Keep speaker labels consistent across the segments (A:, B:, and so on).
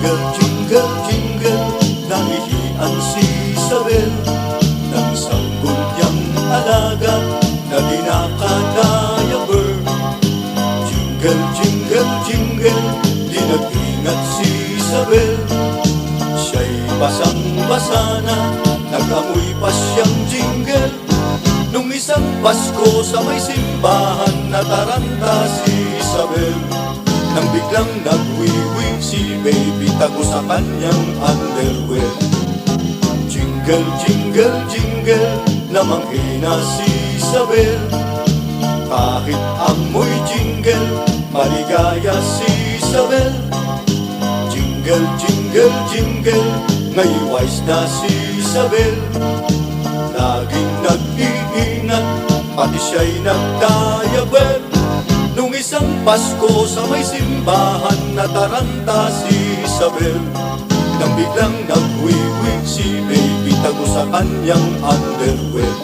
A: Jingle, jingle, jingle, nahihian si Isabel ng sanggol niyang alaga na dinakadayaper. Jingle, jingle, jingle, di nag-ingat si Isabel. Siya'y basang-basa na, nag-amoy pa siyang jingle. Nung isang Pasko sa may simbahan, nataranta si Isabel. Nang biglang nagwiwi si baby, tago sa kanyang underwear. Jingle, jingle, jingle, namanghina si Isabel. Kahit amoy jingle, maligaya si Isabel. Jingle, jingle, jingle, ngayon wise na si Isabel. Laging nag-iingat, pati siya'y nagdayaper. Nung isang Pasko sa may simbahan, nataranta si Isabel. Nang biglang nagwiwi si baby, tago sa kanyang underwear.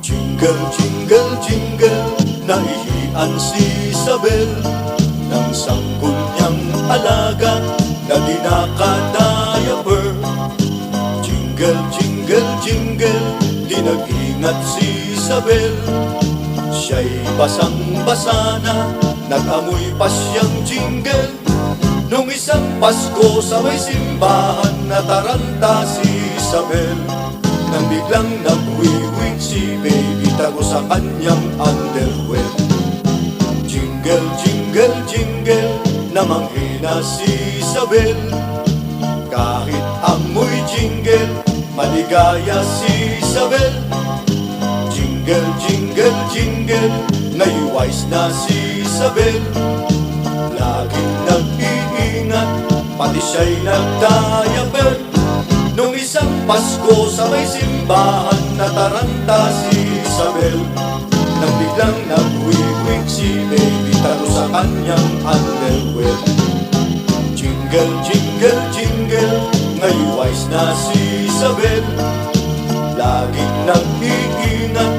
A: Jingle, jingle, jingle, nahihian si Isabel ng sanggol niyang alaga na dinakadayaper. Jingle, jingle, jingle, di nag-ingat si Isabel. Siya'y basang-basa na, nag-amoy pa siyang jingle. Nung isang Pasko sa may simbahan, nataranta si Isabel. Nang biglang nagwiwi si baby, tago sa kanyang underwear. Jingle, jingle, jingle, namanghina si Isabel. Kahit amoy jingle, maligaya si Isabel. Jingle, jingle, jingle, ngayon wise na si Isabel. Laging nag-iingat, pati siya'y nagdayaper. Nung isang Pasko sa may simbahan, nataranta si Isabel. Nang biglang nagwiwig si baby, tago sa kanyang underwear. Jingle, jingle, jingle, ngayon wise na si Isabel. Laging nag-iingat,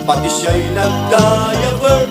A: pati siya'y nagdayaper.